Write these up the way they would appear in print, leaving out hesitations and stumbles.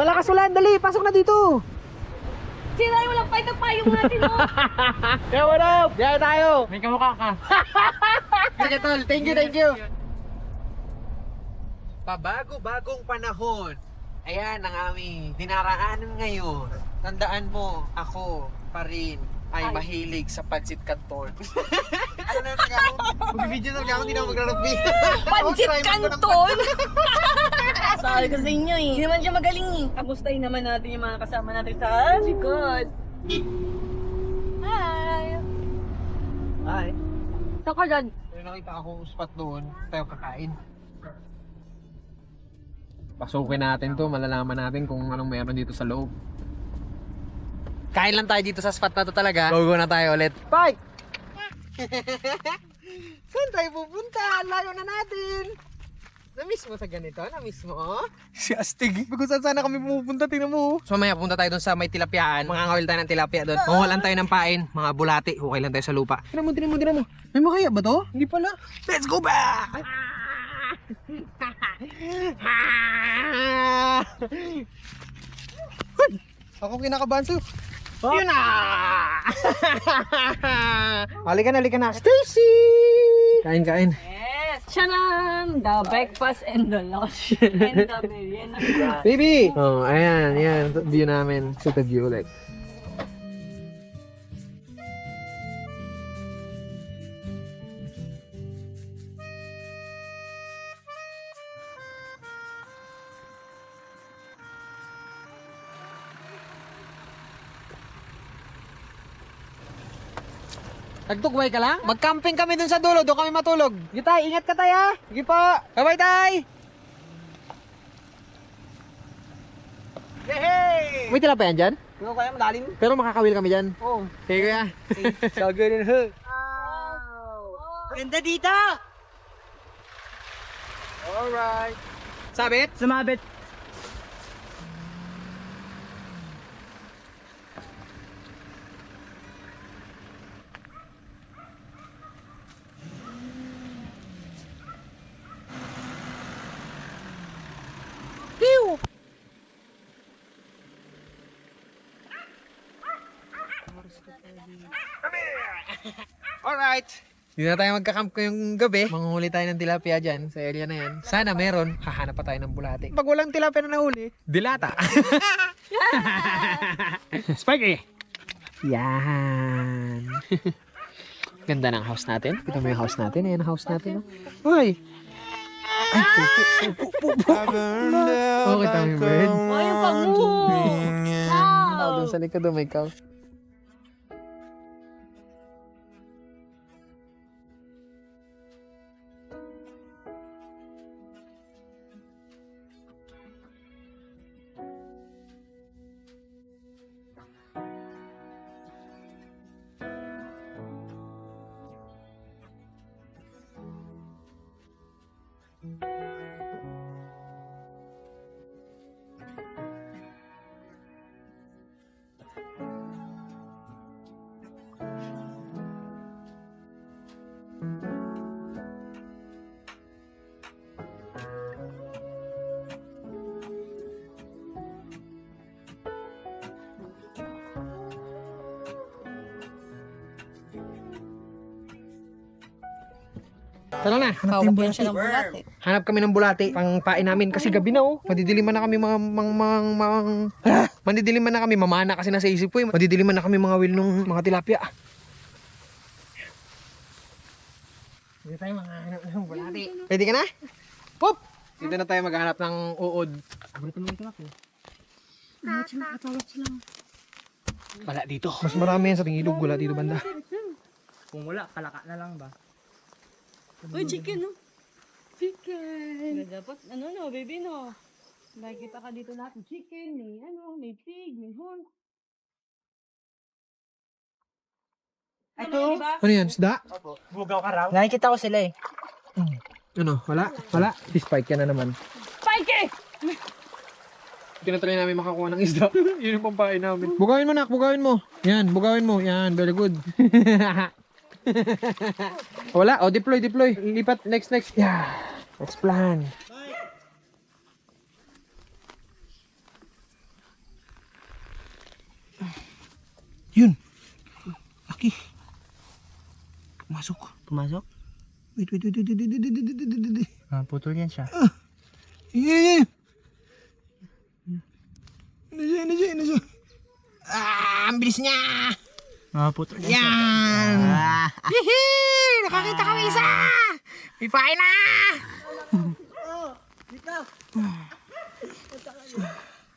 Malakas ulan, dali, pasok na dito. Sira yung walang fight ang payong natin, oh. Kaya what up? Yaya tayo. May kamukha ka. Sige tol, thank you. Pabago-bagong panahon. Ayan ang aming dinaraanan ngayon. Tandaan mo, ako pa rin ay mahilig sa pancit canton. Ano na nag-ako? Mag-video na ako, hindi na magra-rugby. Pancit Canton! Sabi ko sa inyo eh. Hindi naman siya magaling eh. Kamustahin naman natin yung mga kasama natin sa likod. Hi! Hi. Saan ka dyan? May nakita akong spot doon, tayo kakain. Pasukin natin to, malalaman natin kung anong meron dito sa loob. Kain lang tayo dito sa spot na to talaga. Go na tayo ulit. Bye! Saan tayo pupunta? Layo na natin. Na-miss mo sa ganito? Na-miss mo? Oh? Si Astig. Kung saan sana kami pupunta, tingnan mo. So mamaya punta tayo doon sa may tilapyaan. Mangangawil tayo ng tilapia doon. Manguhalan tayo ng pain. Mga bulati. Hukay lang tayo sa lupa. Tingnan mo. May makaya ba to? Hindi pala. Let's go back! Ako kinakabahan sa'yo. Yun na! Halika na. Stacy! Kain. Yes! Tcharam! The breakfast and the lunch. And the merienda. Baby! Oh, ayan. View namin. Super view ulit. Nagtukway ka lang? Mag-camping kami dun sa dulo, doon kami matulog. Sige tay, ingat ka tay ha. Sige po. Bye-bye tay. Hey! May tilapia yan dyan? Hindi ko kaya madalim. Pero makakawil kami dyan. Oo. Sige kuya. Gagawin ho. Ganda dito! Alright. Sabit? Sumabit. Alright. Hindi na tayo magkakamp ngayong gabi. Manguhuli tayo ng tilapia dyan sa area na yan. Sana meron. Hahanap pa tayo ng bulate. Pag walang tilapia na nahuli, dilata. Spike eh. Yan. Ganda ng house natin. Kita mo yung house natin. Ayan ang house natin. Oh. Uy. Ay, pupo. Oh, kita mo yung bird. Oh, yung pangu! Oh, doon sa likod may cow. Tara na, hanap Hawak yan siya ng bulate. Hanap kami ng bulate pang pain namin kasi gabi na oh. Madidiliman na kami Madidiliman na kami, mamana kasi nasa isip ko eh. Madidiliman na kami mga will nung mga tilapia. Dito tayo maghahanap ng bulate. Pwede ka na? Pop! Dito na tayo maghahanap ng uod. Bulate naman tilapia. Wala dito. Mas marami yan sa tingilog, wala dito banda. Kung wala, kalaka na lang ba? Uy, chicken, no? Chicken! Dapat, no, baby, no? Nakikita ka dito lahat. Chicken, may pig, may horn. Ito? Ano yan, isda? Bugaw ka raw? Nakikita ko sila eh. Ano, wala? Spike ka na naman. Spike! Tinatry namin makakuha ng isda. Yun yung pampain namin. Bugawin mo, nak. Bugawin mo. Yan, bugawin mo. Yan, very good. Wala. O, deploy. Lipat. Next. Yeah. Next plan. Yun. Laki. Pumasok. Pumasok? Wait. Ah, putol yan siya. Yeah. Ano siya? Ang bilis niya! Ah, putol yan siya. Yan! Hihi! Nakakita kami isa! May pain na!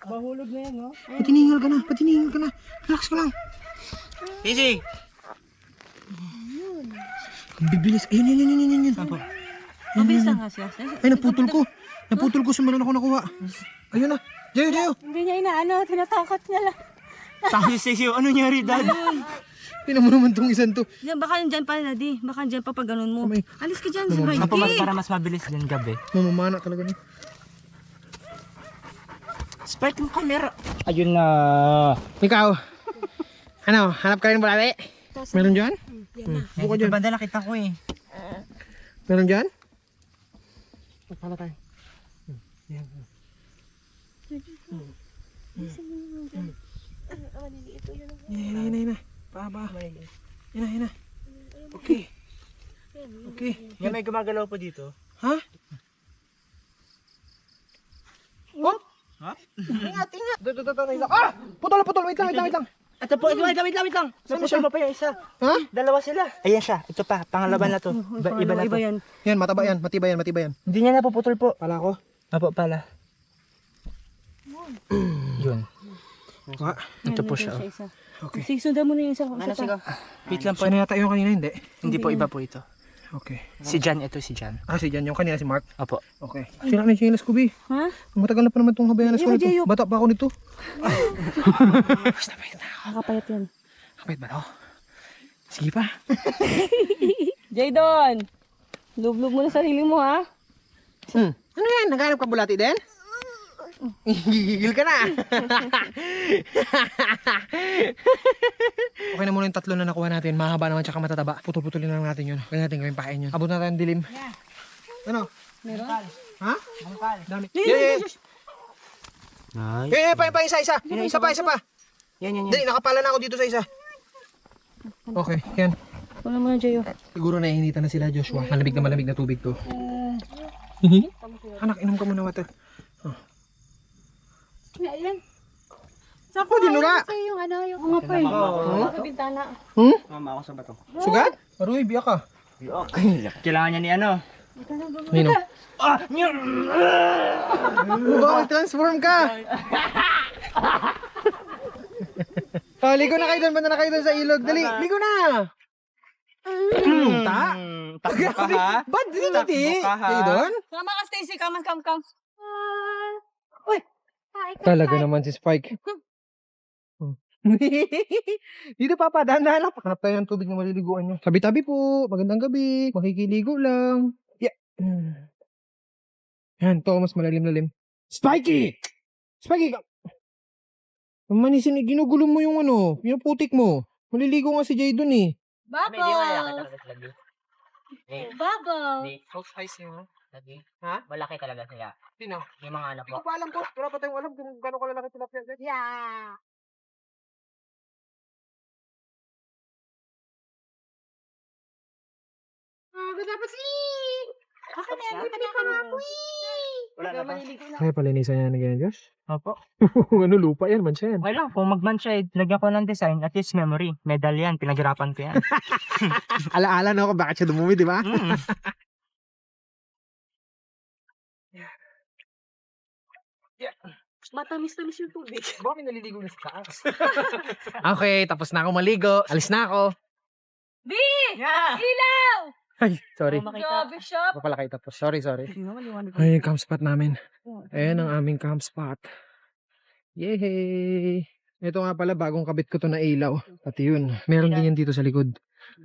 Mahulog na yan, no? Patiningal ka na. Relax ka lang. Easy! Ang bibilis. Ayun. Saan po? Mabilis lang nga siya. Ay, naputol ko. Sumalan ako nakuha. Ayun na. Jayo. Hindi niya inaano, tinatakot niya lang. Tayo sisiyo, ano nangyari, Dad? Tinan mo naman tong isan to. Yan, baka nandyan pa, Daddy. Baka nandyan pa pag ganun mo. Kamay. Alis ka dyan, si Ako Mikey. para mas mabilis din gabi. Mamamana talaga niya. Spike yung camera. Ayun na. Ikaw. Ano, hanap ka rin bulate? Meron dyan? Buka dyan. Banda nakita ko eh. Meron dyan? Pagpala tayo. Yan. Yan na. Pa. Yan na. Okay. Yan may gumagalaw po dito. Ha? What? Ha? Ingat. Ah! Putol. Wait lang. Ito po, wait lang. Naputol mo pa yung isa. Ha? Dalawa sila. Ayan siya. Ito pa, pangalaban na to. Iba na to. yan. Yan, mataba yan. Matibay yan. Hindi niya napuputol po. Pala ko. Apo pala. Yun. Ha? Ito po siya. Isa. Okay. Sige, sundan mo na yung isa. Wait lang po. Siya na yata yung kanina, hindi? Hindi po, iba po ito. Okay. Si Jan, ito si Jan. Ah, si Jan. Yung kanina si Mark. Apo. Okay. Sino na yung chinelas ko, Bi? Ha? Matagal na pa naman itong habayanas ko Iba, nito. Jayo. Bata pa ako nito. Basta pa Nakapayat yan. Kapit ba no? Sige pa. Jaydon! Lublob mo na sarili mo, ha? Ano yan? Naghanap ka bulati din? Gigil ka na. Okay na muna yung tatlo na nakuha natin. Mahaba naman tsaka matataba. Putol-putulin na lang natin yun. Kaya natin gawin pain yun. Abot na tayong dilim. Ano? Meron? Ha? Mangkal. Dami. Nice. Pa isa. Isa pa. Yan. Dali, nakapala na ako dito sa isa. Okay, yan. Wala mo na, Jayo. Siguro naiinitan na sila, Joshua. Malamig na tubig to. Anak, inom ka muna water. Ayan. Ako, dinura. Yung ano, yung mga pa eh. Sa bintana. Mama ako sa bato. Sugat? Aroy, biyak ka. Kailangan niya ni ano? Nino. Ah! Bakit transform ka? Ligo na kayo doon. Banda na kayo doon sa ilog. Dali, ligo na. Takbo ka ha? Ba't dito? Takbo ka, ha? Kayo doon? Sama ka, Stacy. Come. Talaga naman si Spike. Dito papa, dahan-dahan lang. Pakanap tayo ng tubig na maliliguan nyo. Tabi-tabi po. Magandang gabi. Makikiligo lang. Yeah. Yan, to mas malalim-lalim. Spikey! Spikey! Manisin, ginugulo mo yung ano, yung putik mo. Maliligo nga si Jay dun eh. Bubbles! Coach Ice mo. Lagi. Ha? Malaki talaga sila. Sino? Yung mga anak Hindi ko pa alam po. Wala pa tayong alam kung gano'n kalalaki tilapia. Yeah! Dapat Ako na, hindi pa ako Wala na pa. Ay, palinisan niya na ganyan, Josh? Opo. Ano, lupa yan, mancha yan. Okay lang, kung mag-mancha, lagyan ko ng design, at least memory. Medal yan, pinaghirapan ko yan. Alaala no kung bakit siya dumumi, di ba? Matamis-tamis yung tubig. Baka may naliligo na sa taas. Okay, tapos na ako maligo. Alis na ako. Yeah! Ilaw! Ay, sorry. Grabe shop! Papala kayo tapos. Sorry. Ay, yung camp spot namin. Ayan ang aming camp spot. Yay! Ito nga pala, bagong kabit ko to na ilaw. Pati yun. Meron din yan dito sa likod.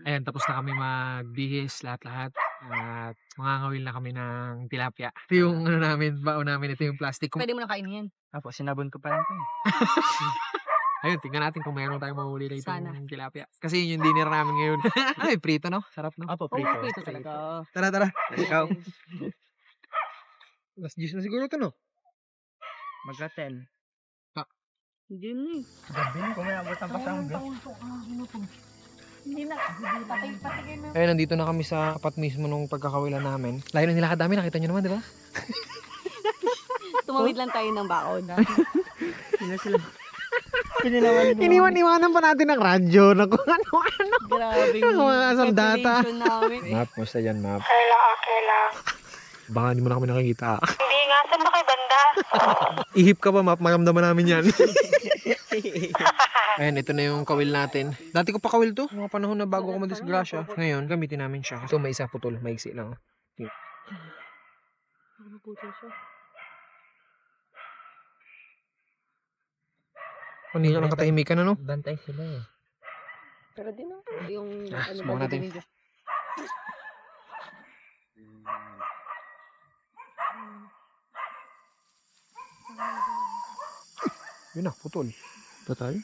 Ayan, tapos na kami magbihis lahat-lahat. At mangangawil na kami ng tilapia. Ito yung ano namin, baon namin. Ito yung plastic. Pwede mo na kainin yan. Apo, sinabon ko pa lang ito. Ayun, tingnan natin kung meron tayong mahuli na Sana. itong tilapia. Kasi yun yung dinner namin ngayon. Ay, prito no? Sarap no? Apo, Oo, prito. prito talaga. Tara. Ikaw. Last juice na siguro ito no? Magka-10. Hindi na eh. Gabi, kung may abot ang pasang Hindi na. Patay kayo na. Ayun, nandito na kami sa tapat mismo nung pagkakawilan namin. Layo na nilakad namin, nakita nyo naman, di ba? Tumawid lang tayo ng baon. Sila sila. Pininawan Iniwan-iwanan pa natin ang radyo na kung ano-ano. Grabe Mga sandata. preparation namin. Map, musta dyan, Map? Okay lang. Baka hindi mo na kami nakikita. Hindi nga, saan ba kay banda? Ihip ka pa, Map. Maramdaman namin yan. Ayan, ito na yung kawil natin. Dati ko pa kawil to. Mga panahon na bago ako madisgrasya. Ngayon, gamitin namin siya. Ito may isa putol. Maiksi lang. Kanina lang katahimikan na, no? Bantay sila eh. Pero din ang yung subukan natin. Yun na, putol. Patay?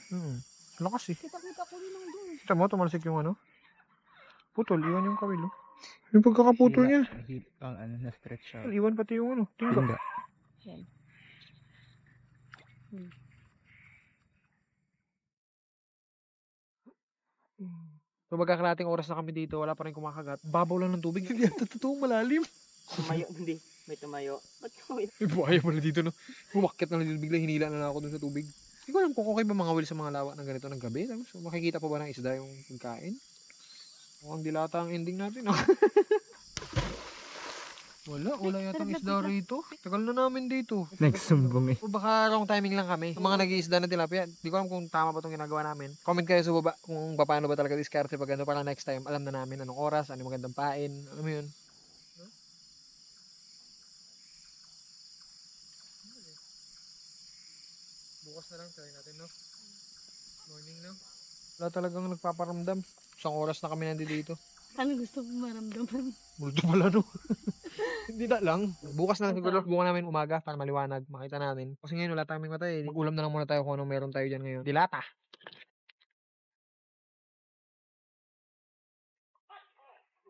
Lakas eh. Kita-kita ko rin ang doon. Kita mo, tumalsik yung ano? Putol, iwan yung kawil, oh. Yung pagkakaputol niya. Ang ano, na-stretch siya. Iwan pati yung ano. Tingga. Yan. So magkakalating oras na kami dito, wala pa rin kumakagat. Babaw lang ng tubig, hindi yata totoong malalim. Tumayo, hindi. May tumayo. Ba't tumayo? May buhaya pala dito, no? Bumakit na lang dito, bigla hinila na lang ako dun sa tubig. Hindi ko alam kung okay ba mga will sa mga lawa ng ganito ng gabi. So, makikita pa ba ng isda yung pagkain? Mukhang dilata ang ending natin, no? Wala yatang isda rito. Tagal na namin dito. Nagsumbong eh. O baka wrong timing lang kami. Yung mga nag-iisda na tilapia, di ko alam kung tama ba itong ginagawa namin. Comment kayo sa baba kung paano ba talaga diskarte pag ano, para next time alam na namin anong oras, ano yung magandang pain, alam mo yun. Bukas na lang try natin, no? Morning, no? Wala talagang nagpaparamdam. Isang oras na kami nandito dito. Ano gusto mo maramdaman? Multo pala, no? Hindi na lang. Bukas na lang siguro. Bukas namin umaga para maliwanag. Makita namin. Kasi ngayon wala tayong matay. Mag-ulam na lang muna tayo kung anong meron tayo dyan ngayon. Dilata.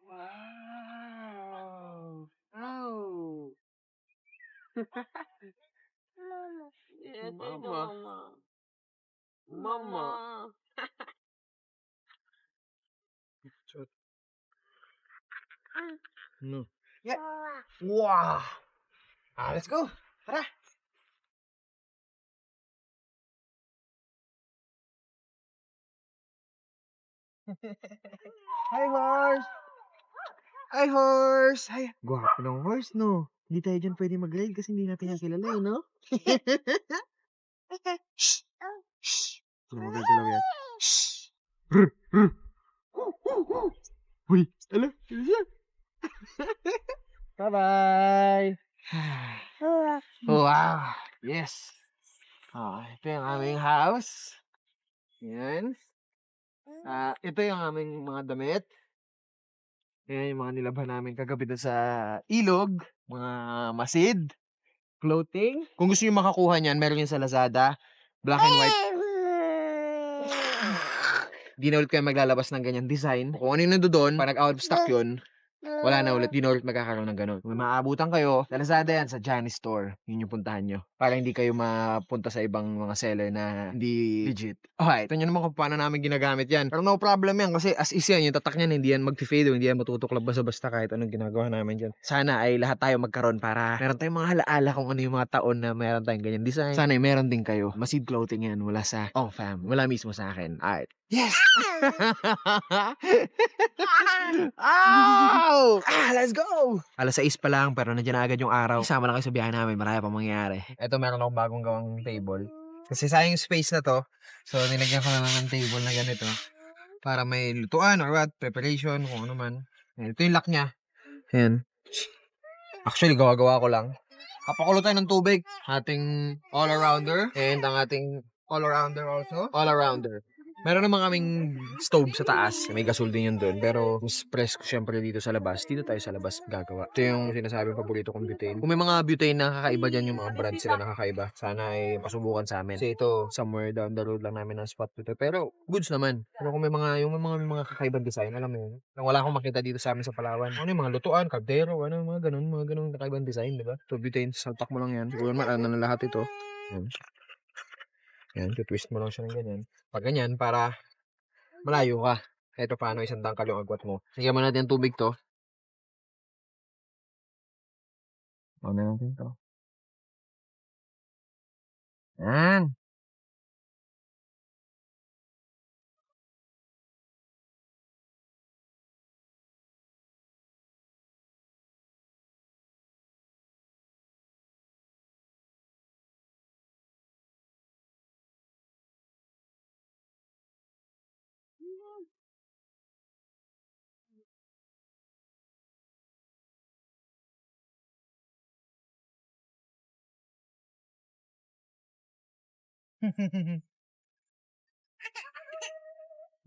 Wow! Wow! Mama. Mama. Shot. No. Yeah. Wow! Let's go! Tara! Hi, horse! Hi, horse! Hi! Gwapo ng horse, no? Hindi tayo dyan pwede mag-ride kasi hindi natin yan kilala, eh, no? Shh! Shh! Ano magagalaw yan? Shh! Brr! Brr! Uy! Ala! Bye-bye! Wow! Yes! Ito yung aming house. Yan. Ito yung aming mga damit. Yan yung mga nilabhan namin kagabi doon sa ilog. Mga masid. Clothing. Kung gusto nyo makakuha niyan, meron yun sa Lazada. Black and white. Di na ulit kayo maglalabas ng ganyan design. Kung ano yung nandoon, pag nag-out of stock yun, wala na ulit. Di na ulit magkakaroon ng ganun. Kung may maabutan kayo, sa Lazada yan, sa Johnny Store. Yun yung puntahan nyo. Para hindi kayo mapunta sa ibang mga seller na hindi legit. Okay, ito nyo naman kung paano namin ginagamit yan. Pero no problem yan kasi as is yan, yung tatak niyan, hindi yan mag-fade o hindi yan matutuklap basta-basta kahit anong ginagawa namin dyan. Sana ay lahat tayo magkaroon para meron tayong mga halaala kung ano yung mga taon na meron tayong ganyan design. Sana ay meron din kayo. Masid clothing yan, wala sa fam. Wala mismo sa akin. Alright. Yes! Ow! Let's go! Alas 6 pa lang pero nandiyan na agad yung araw. Isama lang kayo sa biyahe namin. Marami pa mangyayari. Ito meron akong bagong gawang table. Kasi sayang yung space na to. So nilagyan ko na lang ng table na ganito. Para may lutuan or what, preparation, kung ano man. Ayan, ito yung lock niya. Ayan. Actually, gawa-gawa ko lang. Kapakulo tayo ng tubig. Ating all-arounder. And ang ating all-arounder also. All-arounder. Meron naman kaming stove sa taas. May gasol din yun doon. Pero mas press ko syempre dito sa labas. Dito tayo sa labas gagawa. Ito yung sinasabi paborito kong butane. Kung may mga butane na kakaiba dyan, yung mga brand sila na kakaiba, sana ay pasubukan sa amin. Kasi ito, somewhere down the road lang namin ang spot dito. Pero goods naman. Pero kung may mga kakaibang design, alam mo yun. Nang wala akong makita dito sa amin sa Palawan. Ano yung mga lutuan, kaldero, ano, mga ganun kakaibang design, di ba? So butane, saltak mo lang yan. Siguro naman, ano na lahat ito. Yan. Yan, twist mo lang siya ng ganyan. Pag ganyan, para malayo ka. Kahit pa paano, isang dangkal yung agwat mo. Sige mo natin ang tubig to. On na natin to. Yan.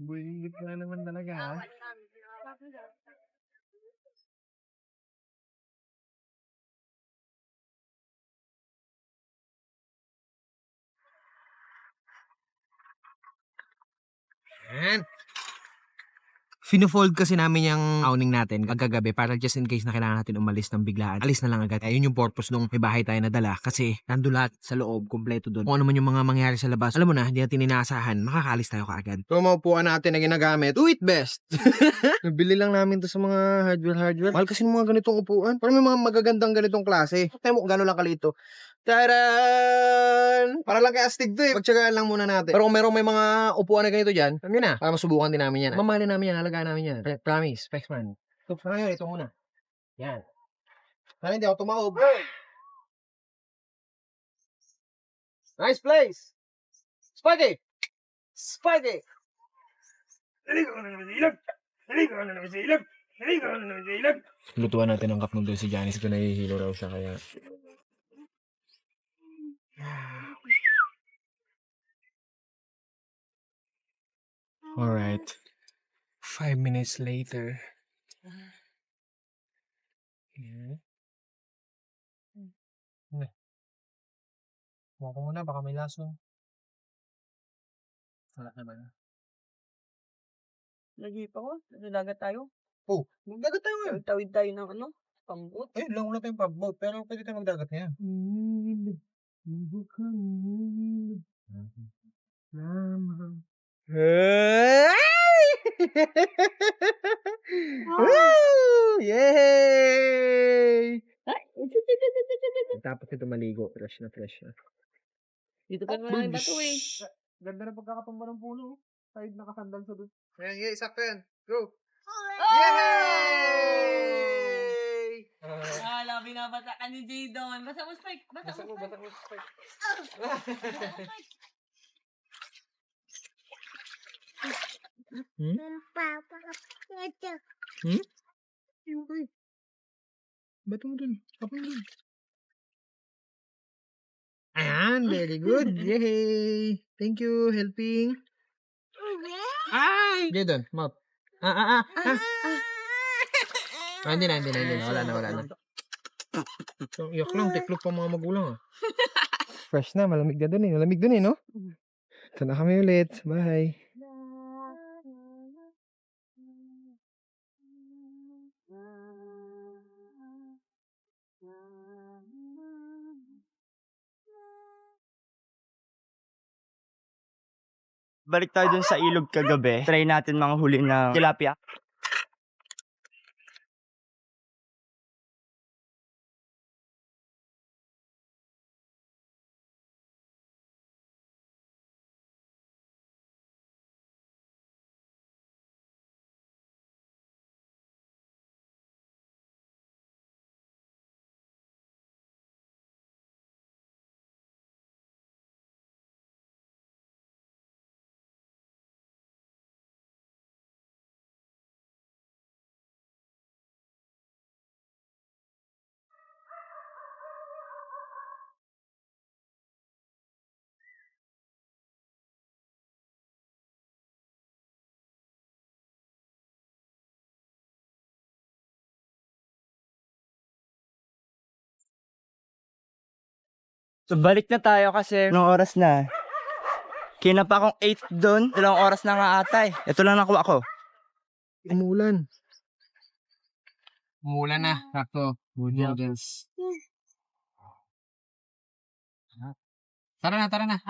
Buisit ka na naman talaga, ha? Yan. Fino-fold kasi namin yung awning natin kagagabi para just in case na kailangan natin umalis ng biglaan. Alis na lang agad. Ayun yung purpose nung may bahay tayo nadala kasi nandun lahat sa loob, kompleto doon. Kung ano man yung mga mangyari sa labas, alam mo na, hindi natin inaasahan, makakalis tayo kaagad. So, maupuan natin na ginagamit, do it best! Nabili lang namin to sa mga hardware. Mahal kasi ng mga ganitong upuan. Parang may mga magagandang ganitong klase. Tayo mo, gano'n lang kalito. Taran! Para lang kay astig to eh. Pagtsagaan lang muna natin. Pero kung may mga upuan na ganito dyan, alam nyo na, para masubukan din namin yan. Mamahalin namin yan, halagaan namin yan. Promise, Spexman. So, sa ngayon, ito muna. Yan. Sana hindi ako tumaob. Nice place! Spaghetti! Spaghetti! Lutuan natin ang cup noodles si Janice ko nahihilo raw siya kaya. Alright. 5 minutes later. Yeah. Huwag ko muna, baka may laso. Wala naman. Lagi pa ko. Nadagat tayo. Oh, magdagat tayo ngayon. Tawid tayo ng ano? Pambot. Ayun lang, wala tayong pub-boat, pero pwede tayo magdagat ngayon. Woo! Yay! Tapos ito maligo, fresh na fresh na. Dito pa naman yung bato eh. Ganda na pagkakatumba ng puno. Side nakasandal sa doon. Ayan, yay, sakto yan. Go! Yay! Wala, binabata ka ni Jadon. Basta mo, Spike. Basta mo, Spike. Okay. Bato mo dun. Kapag mo dun. Ayan, very good. Yay! Thank you, helping. Ay! Jadon, mop. Hindi na. Wala na. So, iyak lang, tiklop pa mga magulang Fresh na, malamig na dun eh. Malamig dun eh, no? Ito na kami ulit. Bye. Balik tayo dun sa ilog kagabi. Try natin mga huli ng tilapia. So balik na tayo kasi ilang oras na. Kinap akong 8 doon. 2 oras na nga ata eh. Ito lang nakuha ko. Umulan na. Sakto. Good noodles. Tara na, tara na.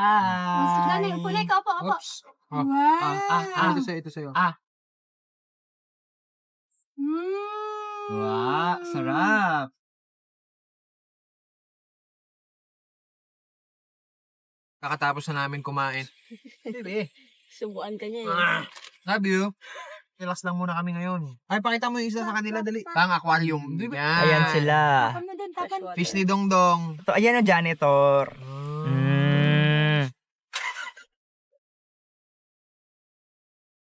Dali, kulay ka po, apo. Oops. Oh. Wow. Ito sa'yo, ito sa'yo. Wow, sarap. Kakatapos na namin kumain. Bebe. Subuan ka niya Love you. Relax lang muna kami ngayon. Ay, pakita mo yung isa sa kanila, dali. Pang aquarium. Yan. Ayan sila. Tapan na din, tapan. Fish ni Dongdong. Ito, ayan ang janitor.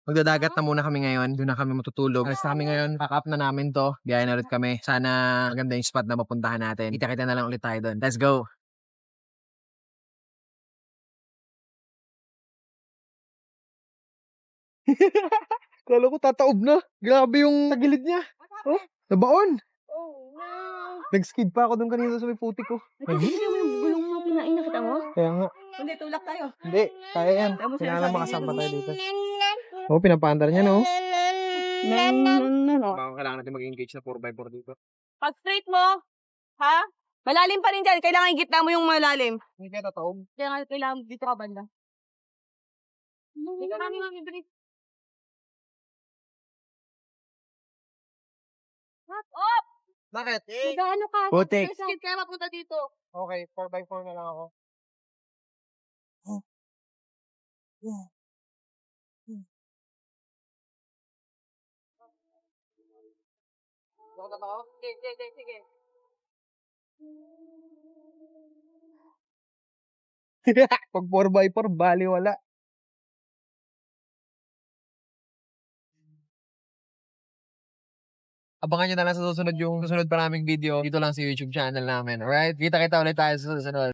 Magdadagat na muna kami ngayon. Doon na kami matutulog. Alas na kami ngayon. Pack up na namin to. Biyahe na ulit kami. Sana maganda yung spot na mapuntahan natin. Kita-kita na lang ulit tayo doon. Let's go! Kala ko tataob na. Grabe yung tagilid niya. Oh, nabaon. Oh, no. Nag-skid pa ako doon kanina sa may putik ko. Nakikita mo yung gulong mo, kinain, nakita mo? Kaya nga. Hindi, tulak tayo. Hindi. Kaya yan. Tama mo Kailangan sinasabi makasama niya. tayo dito. Oh, pinapaandar niya, no? No. Baka kailangan natin mag-engage na 4x4 dito. Pag straight mo, ha? Malalim pa rin dyan. Kailangan igitna mo yung malalim. Hindi kaya tataob. Kailangan dito ka banda. Dito kami mag-breathe. Shut up! Bakit? Magano ka? Putik. Skid kaya mapunta dito. Okay, 4x4 na lang ako. Sige. Pag 4x4, bali wala. Abangan nyo na lang sa susunod yung susunod pa naming video dito lang sa YouTube channel namin. Alright? Kita-kita ulit tayo sa susunod.